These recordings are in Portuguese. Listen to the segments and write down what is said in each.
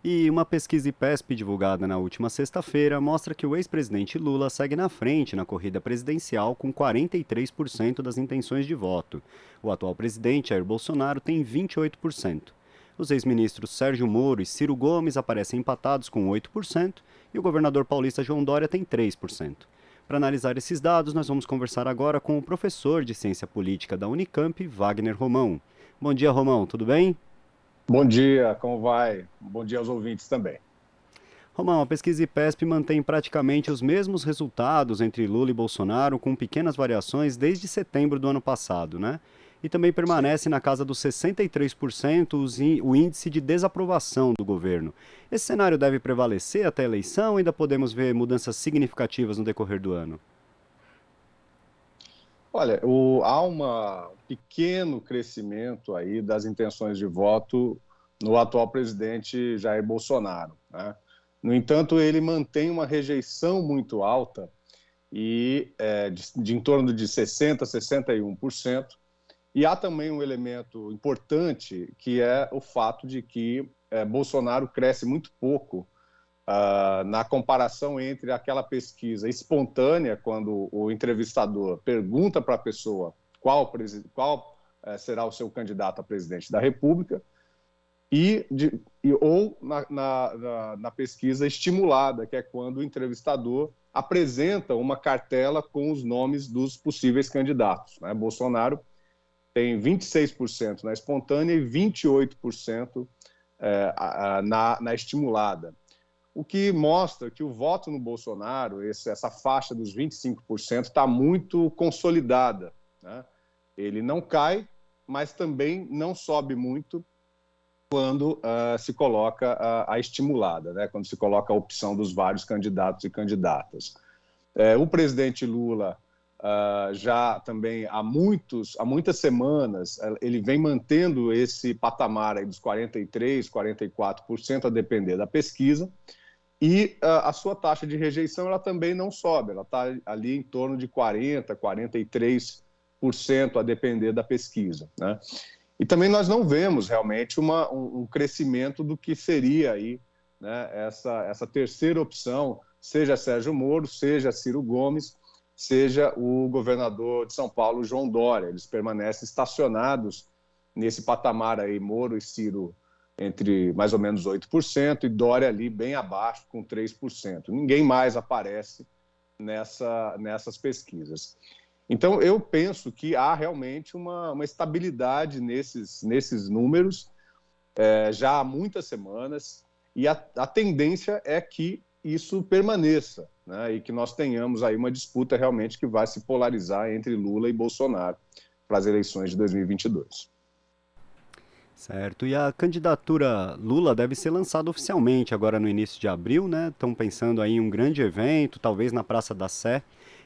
E uma pesquisa IPESP divulgada na última sexta-feira mostra que o ex-presidente Lula segue na frente na corrida presidencial com 43% das intenções de voto. O atual presidente, Jair Bolsonaro, tem 28%. Os ex-ministros Sérgio Moro e Ciro Gomes aparecem empatados com 8% e o governador paulista João Dória tem 3%. Para analisar esses dados, nós vamos conversar agora com o professor de Ciência Política da Unicamp, Wagner Romão. Bom dia, Romão, tudo bem? Bom dia, como vai? Bom dia aos ouvintes também. Romão, a pesquisa IPESP mantém praticamente os mesmos resultados entre Lula e Bolsonaro, com pequenas variações desde setembro do ano passado, né? E também Sim. permanece na casa dos 63% o índice de desaprovação do governo. Esse cenário deve prevalecer até a eleição ou ainda podemos ver mudanças significativas no decorrer do ano? Olha, há um pequeno crescimento aí das intenções de voto no atual presidente Jair Bolsonaro, né? No entanto, ele mantém uma rejeição muito alta e de em torno de 60%, 61%. E há também um elemento importante que é o fato de que Bolsonaro cresce muito pouco na comparação entre aquela pesquisa espontânea, quando o entrevistador pergunta para a pessoa qual será o seu candidato a presidente da República, ou na pesquisa estimulada, que é quando o entrevistador apresenta uma cartela com os nomes dos possíveis candidatos, né? Bolsonaro tem 26% na espontânea e 28% na estimulada. O que mostra que o voto no Bolsonaro, essa faixa dos 25%, está muito consolidada, né? Ele não cai, mas também não sobe muito quando se coloca a estimulada, né? Quando se coloca a opção dos vários candidatos e candidatas. O presidente Lula já também há muitas semanas, ele vem mantendo esse patamar aí dos 43%, 44%, a depender da pesquisa, e a sua taxa de rejeição ela também não sobe, ela está ali em torno de 40%, 43%, a depender da pesquisa, né? E também nós não vemos realmente um crescimento do que seria aí, né, essa terceira opção, seja Sérgio Moro, seja Ciro Gomes, seja o governador de São Paulo, João Dória. Eles permanecem estacionados nesse patamar aí, Moro e Ciro entre mais ou menos 8% e Dória ali bem abaixo, com 3%. Ninguém mais aparece nessas pesquisas. Então, eu penso que há realmente uma estabilidade nesses números já há muitas semanas, e a tendência é que isso permaneça, né? E que nós tenhamos aí uma disputa realmente que vai se polarizar entre Lula e Bolsonaro para as eleições de 2022. Certo. E a candidatura Lula deve ser lançada oficialmente agora no início de abril, né? Estão pensando aí em um grande evento, talvez na Praça da Sé.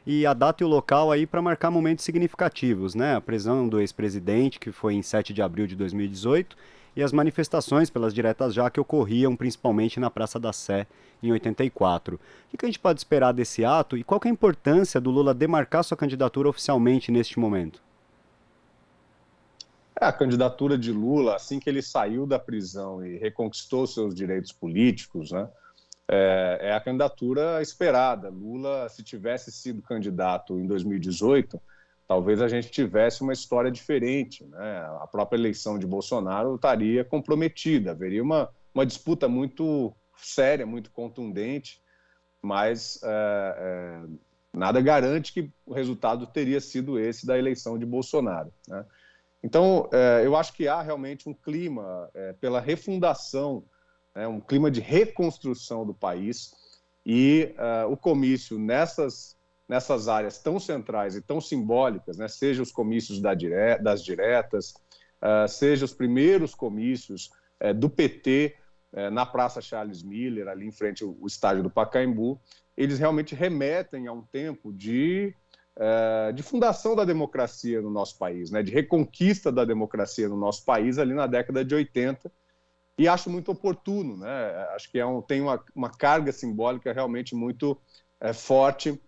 E a data e o local aí para marcar momentos significativos, né? A prisão do ex-presidente, que foi em 7 de abril de 2018, e as manifestações pelas diretas já que ocorriam principalmente na Praça da Sé em 84. O que a gente pode esperar desse ato e qual que é a importância do Lula demarcar sua candidatura oficialmente neste momento? A candidatura de Lula, assim que ele saiu da prisão e reconquistou seus direitos políticos, né, é a candidatura esperada. Lula, se tivesse sido candidato em 2018, talvez a gente tivesse uma história diferente, né? A própria eleição de Bolsonaro estaria comprometida, haveria uma disputa muito séria, muito contundente, mas nada garante que o resultado teria sido esse da eleição de Bolsonaro, né? Então, eu acho que há realmente um clima pela refundação, né, um clima de reconstrução do país, e o comício nessas áreas tão centrais e tão simbólicas, né, seja os comícios das diretas, seja os primeiros comícios do PT na Praça Charles Miller, ali em frente ao estádio do Pacaembu, eles realmente remetem a um tempo de fundação da democracia no nosso país, né, de reconquista da democracia no nosso país ali na década de 80, e acho muito oportuno, né? Acho que tem uma carga simbólica realmente muito forte,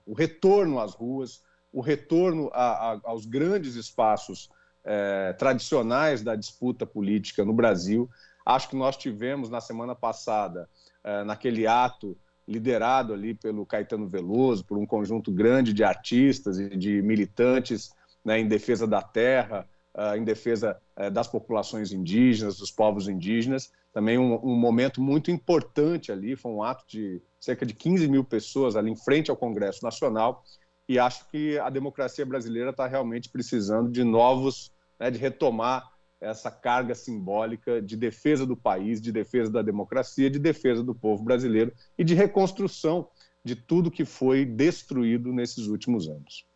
o retorno às ruas, o retorno aos grandes espaços tradicionais da disputa política no Brasil, Acho que nós tivemos, na semana passada, naquele ato liderado ali pelo Caetano Veloso, por um conjunto grande de artistas e de militantes, né, em defesa da terra, em defesa das populações indígenas, dos povos indígenas. Também um momento muito importante ali, foi um ato de cerca de 15 mil pessoas ali em frente ao Congresso Nacional, e acho que a democracia brasileira está realmente precisando de novos, né, de retomar essa carga simbólica de defesa do país, de defesa da democracia, de defesa do povo brasileiro e de reconstrução de tudo que foi destruído nesses últimos anos.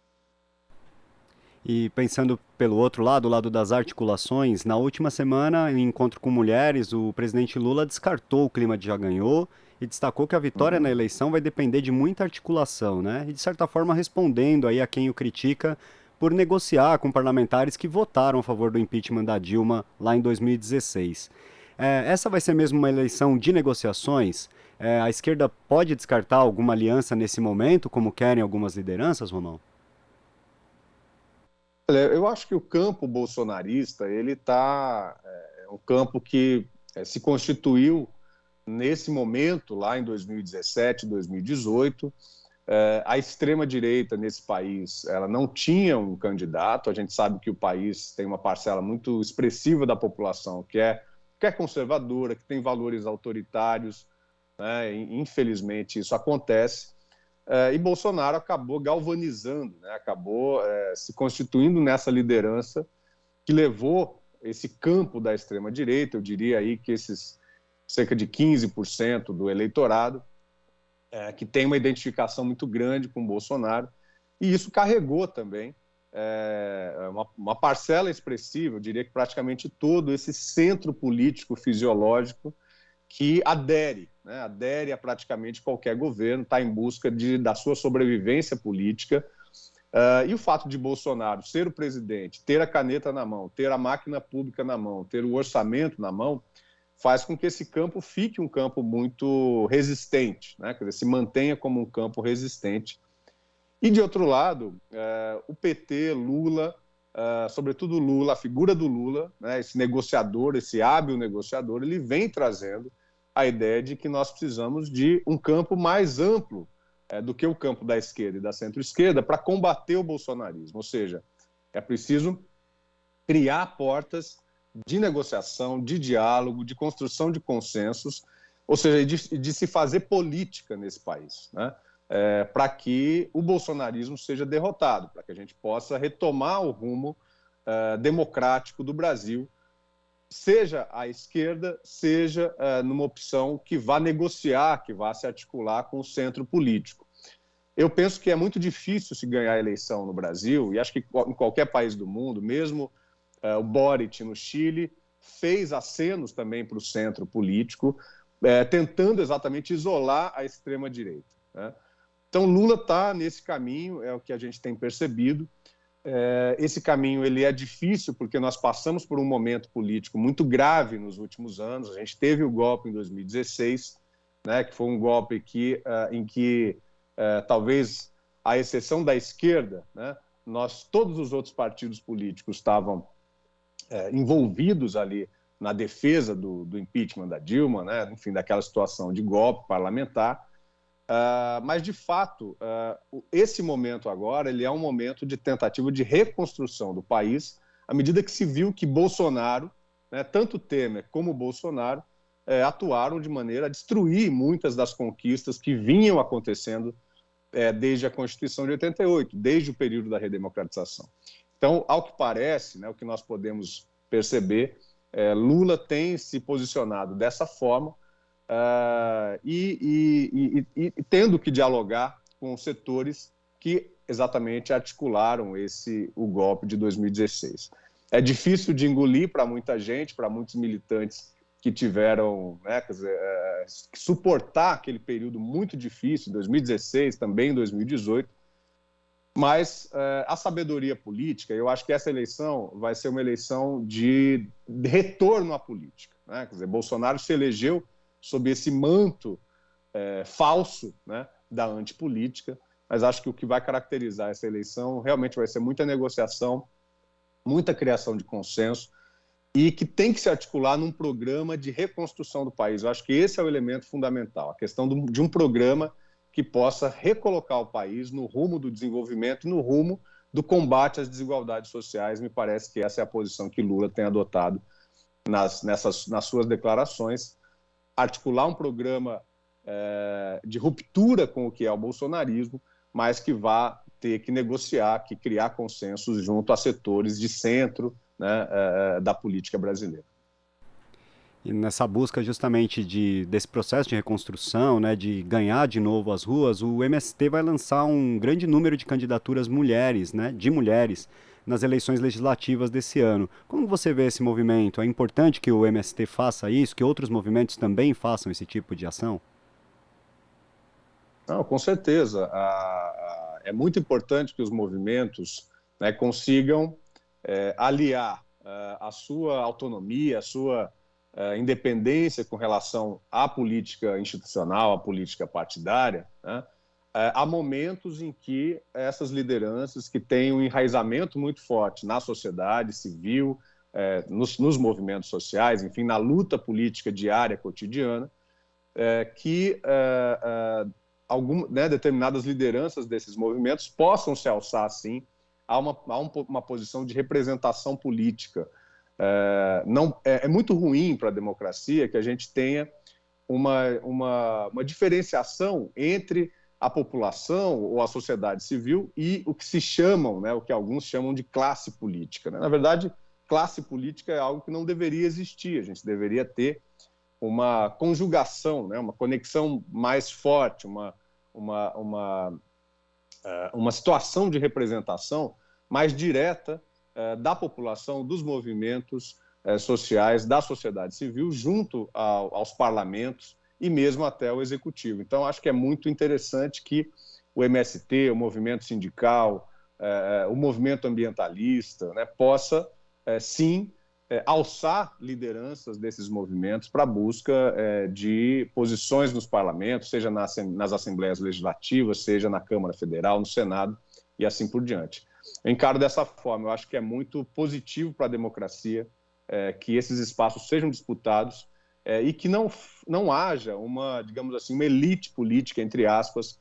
E pensando pelo outro lado, o lado das articulações, na última semana, em encontro com mulheres, o presidente Lula descartou o clima de já ganhou e destacou que a vitória na eleição vai depender de muita articulação, né? E de certa forma respondendo aí a quem o critica por negociar com parlamentares que votaram a favor do impeachment da Dilma lá em 2016. Essa vai ser mesmo uma eleição de negociações? A esquerda pode descartar alguma aliança nesse momento, como querem algumas lideranças, Romão? Eu acho que o campo bolsonarista ele está um campo que se constituiu nesse momento lá em 2017, 2018. A extrema-direita nesse país ela não tinha um candidato. A gente sabe que o país tem uma parcela muito expressiva da população que é conservadora, que tem valores autoritários, né? Infelizmente isso acontece. E Bolsonaro acabou galvanizando, né? Acabou se constituindo nessa liderança que levou esse campo da extrema-direita, eu diria aí que esses cerca de 15% do eleitorado, que tem uma identificação muito grande com Bolsonaro, e isso carregou também uma parcela expressiva, eu diria que praticamente todo esse centro político fisiológico que adere, né, adere a praticamente qualquer governo, está em busca da sua sobrevivência política. E o fato de Bolsonaro ser o presidente, ter a caneta na mão, ter a máquina pública na mão, ter o orçamento na mão, faz com que esse campo fique um campo muito resistente, né? Quer dizer, se mantenha como um campo resistente. E, de outro lado, o PT, Lula, sobretudo Lula, a figura do Lula, né, esse negociador, esse hábil negociador, ele vem trazendo a ideia de que nós precisamos de um campo mais amplo do que o campo da esquerda e da centro-esquerda para combater o bolsonarismo. Ou seja, é preciso criar portas de negociação, de diálogo, de construção de consensos, ou seja, de se fazer política nesse país, né? Para que o bolsonarismo seja derrotado, para que a gente possa retomar o rumo democrático do Brasil, seja à esquerda, seja numa opção que vá negociar, que vá se articular com o centro político. Eu penso que é muito difícil se ganhar a eleição no Brasil, e acho que em qualquer país do mundo, mesmo o Boric no Chile fez acenos também para o centro político, tentando exatamente isolar a extrema-direita, né? Então Lula está nesse caminho, é o que a gente tem percebido. Esse caminho ele é difícil porque nós passamos por um momento político muito grave nos últimos anos. A gente teve o golpe em 2016, né, que foi um golpe em que talvez à exceção da esquerda, né, todos os outros partidos políticos estavam envolvidos ali na defesa do impeachment da Dilma, né, enfim, daquela situação de golpe parlamentar. Mas, de fato, esse momento agora ele é um momento de tentativa de reconstrução do país, à medida que se viu que Bolsonaro, né, tanto Temer como Bolsonaro, atuaram de maneira a destruir muitas das conquistas que vinham acontecendo desde a Constituição de 88, desde o período da redemocratização. Então, ao que parece, né, o que nós podemos perceber, Lula tem se posicionado dessa forma, e tendo que dialogar com os setores que exatamente articularam o golpe de 2016. É difícil de engolir para muita gente, para muitos militantes que tiveram, né, quer dizer, que suportar aquele período muito difícil, 2016, também 2018, mas a sabedoria política, eu acho que essa eleição vai ser uma eleição de retorno à política, né? Quer dizer, Bolsonaro se elegeu sob esse manto falso, né, da antipolítica, mas acho que o que vai caracterizar essa eleição realmente vai ser muita negociação, muita criação de consenso, e que tem que se articular num programa de reconstrução do país. Eu acho que esse é o elemento fundamental, a questão de um programa que possa recolocar o país no rumo do desenvolvimento e no rumo do combate às desigualdades sociais. Me parece que essa é a posição que Lula tem adotado nas suas declarações, articular um programa de ruptura com o que é o bolsonarismo, mas que vá ter que negociar, que criar consensos junto a setores de centro, né, da política brasileira. E nessa busca justamente desse processo de reconstrução, né, de ganhar de novo as ruas, o MST vai lançar um grande número de candidaturas mulheres, né, de mulheres, nas eleições legislativas desse ano. Como você vê esse movimento? É importante que o MST faça isso, que outros movimentos também façam esse tipo de ação? Não, com certeza. É muito importante que os movimentos, né, consigam aliar a sua autonomia, a sua independência com relação à política institucional, à política partidária, né, há momentos em que essas lideranças que têm um enraizamento muito forte na sociedade civil, nos movimentos sociais, enfim, na luta política diária, cotidiana, que determinadas lideranças desses movimentos possam se alçar, assim, a uma posição de representação política. É muito ruim para a democracia que a gente tenha uma diferenciação entre a população ou a sociedade civil e o que se chamam, né, o que alguns chamam de classe política, né? Na verdade, classe política é algo que não deveria existir. A gente deveria ter uma conjugação, né, uma conexão mais forte, uma situação de representação mais direta da população, dos movimentos sociais, da sociedade civil, junto aos parlamentos e mesmo até o executivo. Então, acho que é muito interessante que o MST, o movimento sindical, o movimento ambientalista, né, possa, sim, alçar lideranças desses movimentos para a busca de posições nos parlamentos, seja nas assembleias legislativas, seja na Câmara Federal, no Senado e assim por diante. Eu encaro dessa forma. Eu acho que é muito positivo para a democracia que esses espaços sejam disputados e que não haja digamos assim, uma elite política, entre aspas,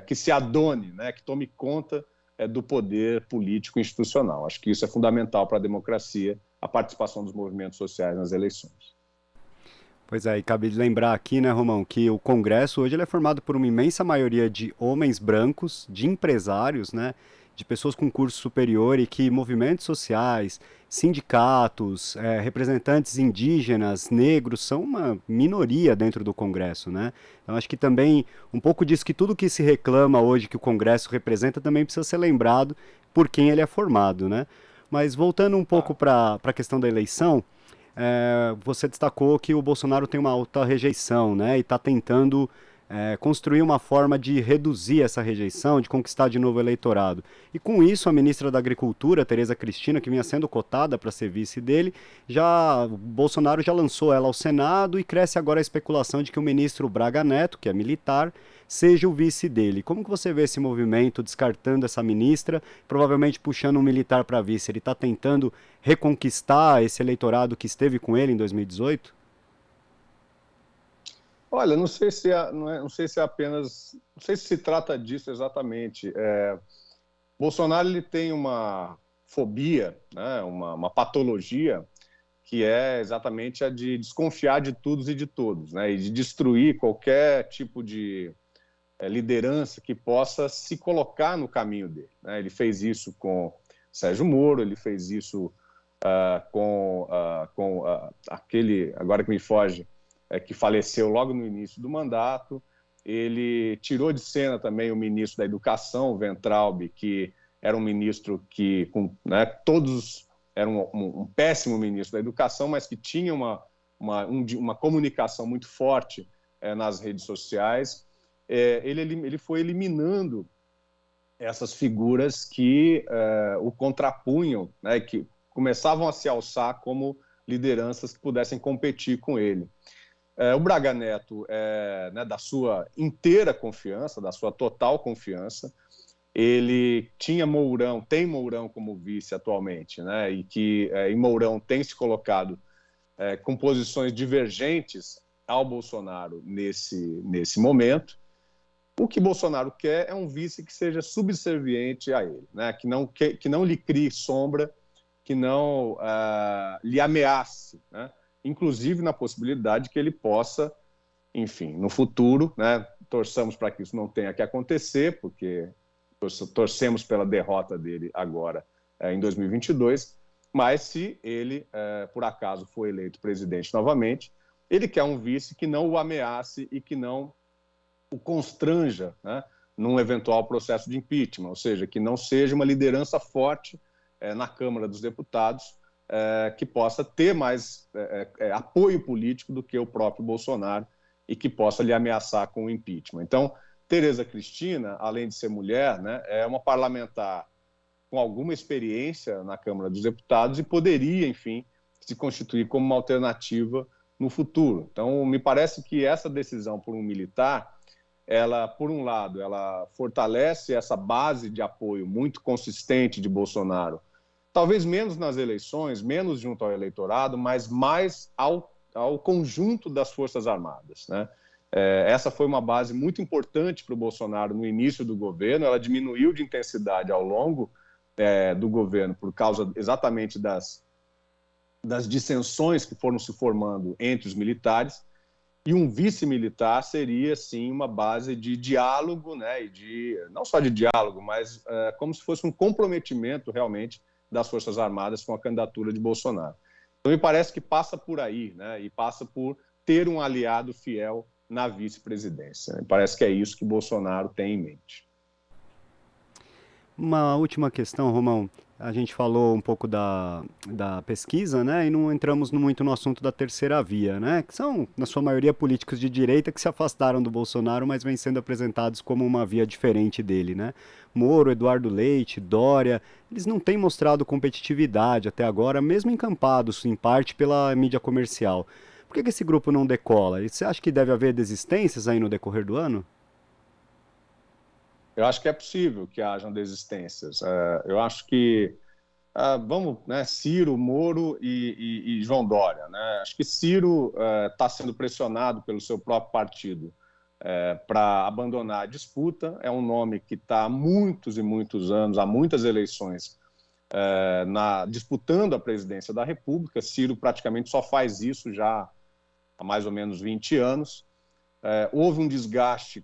que se adone, né, que tome conta do poder político institucional. Acho que isso é fundamental para a democracia, a participação dos movimentos sociais nas eleições. Pois é, e cabe lembrar aqui, né, Romão, que o Congresso hoje ele é formado por uma imensa maioria de homens brancos, de empresários, né, de pessoas com curso superior e que movimentos sociais, sindicatos, representantes indígenas, negros, são uma minoria dentro do Congresso, né? Então acho que também um pouco disso que tudo que se reclama hoje que o Congresso representa também precisa ser lembrado por quem ele é formado, né? Mas voltando um pouco para a questão da eleição, você destacou que o Bolsonaro tem uma alta rejeição, né? E está tentando construir uma forma de reduzir essa rejeição, de conquistar de novo o eleitorado. E com isso, a ministra da Agricultura, Tereza Cristina, que vinha sendo cotada para ser vice dele, o Bolsonaro já lançou ela ao Senado e cresce agora a especulação de que o ministro Braga Neto, que é militar, seja o vice dele. Como que você vê esse movimento, descartando essa ministra, provavelmente puxando um militar para vice? Ele está tentando reconquistar esse eleitorado que esteve com ele em 2018? Olha, não sei se é apenas, não sei se trata disso exatamente. Bolsonaro ele tem uma fobia, né, uma patologia que é exatamente a de desconfiar de todos e de todos, né, e de destruir qualquer tipo de liderança que possa se colocar no caminho dele, né? Ele fez isso com Sérgio Moro, ele fez isso com aquele, agora que me foge, que faleceu logo no início do mandato. Ele tirou de cena também o ministro da Educação, o Weintraub, que era um ministro que, todos era um péssimo ministro da Educação, mas que tinha uma comunicação muito forte nas redes sociais. Ele foi eliminando essas figuras que o contrapunham, né, que começavam a se alçar como lideranças que pudessem competir com ele. O Braga Neto, da sua inteira confiança, da sua total confiança, ele tinha Mourão, tem Mourão como vice atualmente, né? E que em Mourão tem se colocado com posições divergentes ao Bolsonaro nesse momento. O que Bolsonaro quer é um vice que seja subserviente a ele, né? Que não lhe crie sombra, que não lhe ameace, né? Inclusive na possibilidade que ele possa, enfim, no futuro, né? Torçamos para que isso não tenha que acontecer, porque torcemos pela derrota dele agora em 2022, mas se ele, por acaso, for eleito presidente novamente, ele quer um vice que não o ameace e que não o constranja, né, num eventual processo de impeachment, ou seja, que não seja uma liderança forte na Câmara dos Deputados, que possa ter mais apoio político do que o próprio Bolsonaro e que possa lhe ameaçar com o impeachment. Então, Tereza Cristina, além de ser mulher, né, é uma parlamentar com alguma experiência na Câmara dos Deputados e poderia, enfim, se constituir como uma alternativa no futuro. Então, me parece que essa decisão por um militar, ela, por um lado, ela fortalece essa base de apoio muito consistente de Bolsonaro, talvez menos nas eleições, menos junto ao eleitorado, mas mais ao conjunto das Forças Armadas, né? Essa foi uma base muito importante para o Bolsonaro no início do governo, ela diminuiu de intensidade ao longo do governo por causa exatamente das dissensões que foram se formando entre os militares, e um vice-militar seria, sim, uma base de diálogo, né, e não só de diálogo, mas como se fosse um comprometimento realmente das Forças Armadas com a candidatura de Bolsonaro. Então, me parece que passa por aí, né, e passa por ter um aliado fiel na vice-presidência. Me parece que é isso que Bolsonaro tem em mente. Uma última questão, Romão. A gente falou um pouco da pesquisa, né? E não entramos muito no assunto da terceira via, né? Que são, na sua maioria, políticos de direita que se afastaram do Bolsonaro, mas vêm sendo apresentados como uma via diferente dele, né? Moro, Eduardo Leite, Dória, eles não têm mostrado competitividade até agora, mesmo encampados, em parte, pela mídia comercial. Por que esse grupo não decola? E você acha que deve haver desistências aí no decorrer do ano? Eu acho que é possível que hajam desistências. Eu acho que vamos, né, Ciro, Moro e João Dória, né? Acho que Ciro está sendo pressionado pelo seu próprio partido para abandonar a disputa. É um nome que está há muitos e muitos anos, há muitas eleições, disputando a presidência da República. Ciro praticamente só faz isso já há mais ou menos 20 anos. Houve um desgaste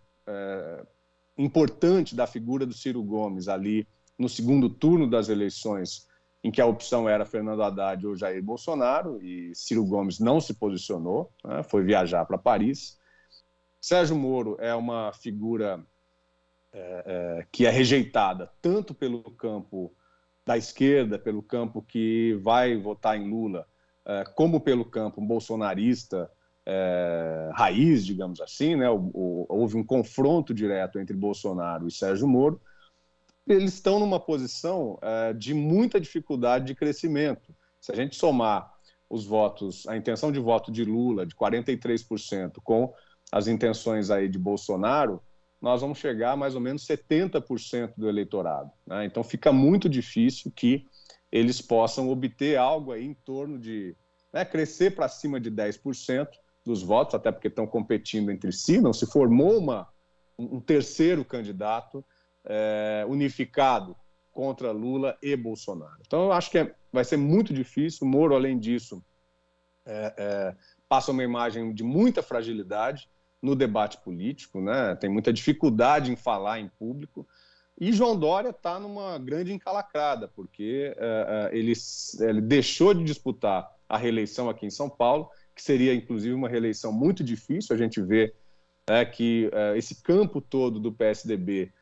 importante da figura do Ciro Gomes ali no segundo turno das eleições, em que a opção era Fernando Haddad ou Jair Bolsonaro, e Ciro Gomes não se posicionou, né, foi viajar para Paris. Sérgio Moro é uma figura que é rejeitada tanto pelo campo da esquerda, pelo campo que vai votar em Lula, como pelo campo bolsonarista, raiz, digamos assim, né? Houve um confronto direto entre Bolsonaro e Sérgio Moro. Eles estão numa posição de muita dificuldade de crescimento. Se a gente somar os votos, a intenção de voto de Lula de 43% com as intenções aí de Bolsonaro, nós vamos chegar a mais ou menos 70% do eleitorado, né? Então fica muito difícil que eles possam obter algo aí em torno de crescer para cima de 10% dos votos, até porque estão competindo entre si, não se formou um terceiro candidato unificado contra Lula e Bolsonaro. Então, eu acho que vai ser muito difícil. Moro, além disso, passa uma imagem de muita fragilidade no debate político, né? Tem muita dificuldade em falar em público. E João Dória está numa grande encalacrada, porque ele deixou de disputar a reeleição aqui em São Paulo, que seria, inclusive, uma reeleição muito difícil. A gente vê que esse campo todo do PSDB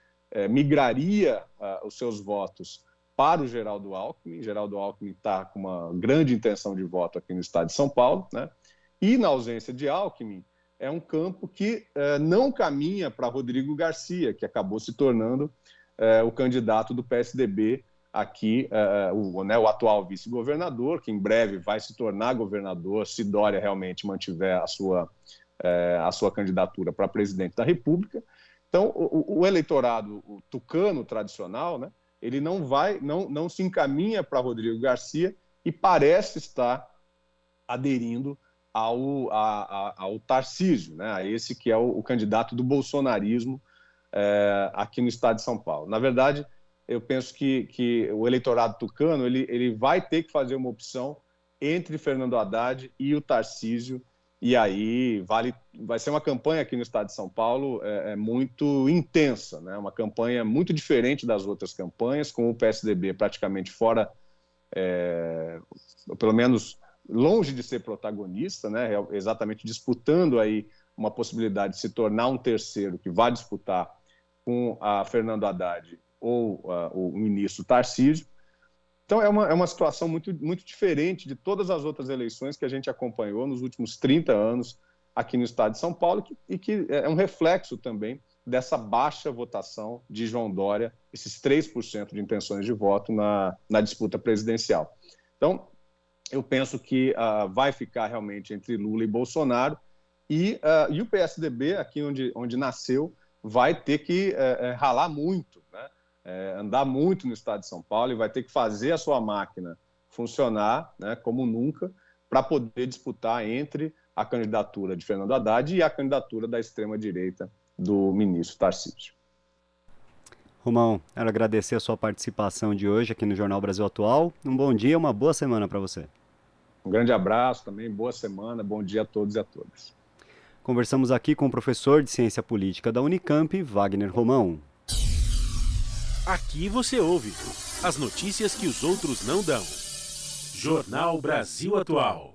migraria os seus votos para o Geraldo Alckmin. Geraldo Alckmin está com uma grande intenção de voto aqui no estado de São Paulo, né? E, na ausência de Alckmin, é um campo que não caminha para Rodrigo Garcia, que acabou se tornando o candidato do PSDB aqui, o atual vice-governador, que em breve vai se tornar governador, se Dória realmente mantiver a sua candidatura para presidente da República. Então, o eleitorado o tucano tradicional, né, ele não se encaminha para Rodrigo Garcia e parece estar aderindo ao Tarcísio, né, a esse que é o candidato do bolsonarismo aqui no estado de São Paulo. Na verdade, eu penso que o eleitorado tucano ele vai ter que fazer uma opção entre Fernando Haddad e o Tarcísio, e aí vai ser uma campanha aqui no estado de São Paulo muito intensa, né? Uma campanha muito diferente das outras campanhas, com o PSDB praticamente fora, pelo menos longe de ser protagonista, né? Exatamente disputando aí uma possibilidade de se tornar um terceiro que vai disputar com a Fernando Haddad ou o ministro Tarcísio. Então, é uma situação muito, muito diferente de todas as outras eleições que a gente acompanhou nos últimos 30 anos aqui no estado de São Paulo e que é um reflexo também dessa baixa votação de João Dória, esses 3% de intenções de voto na disputa presidencial. Então, eu penso que vai ficar realmente entre Lula e Bolsonaro e o PSDB, aqui onde nasceu, vai ter que ralar muito, né? Andar muito no estado de São Paulo e vai ter que fazer a sua máquina funcionar, né, como nunca, para poder disputar entre a candidatura de Fernando Haddad e a candidatura da extrema-direita do ministro Tarcísio. Romão, quero agradecer a sua participação de hoje aqui no Jornal Brasil Atual. Um bom dia, uma boa semana para você. Um grande abraço também, boa semana, bom dia a todos e a todas. Conversamos aqui com o professor de Ciência Política da Unicamp, Wagner Romão. Aqui você ouve as notícias que os outros não dão. Jornal Brasil Atual.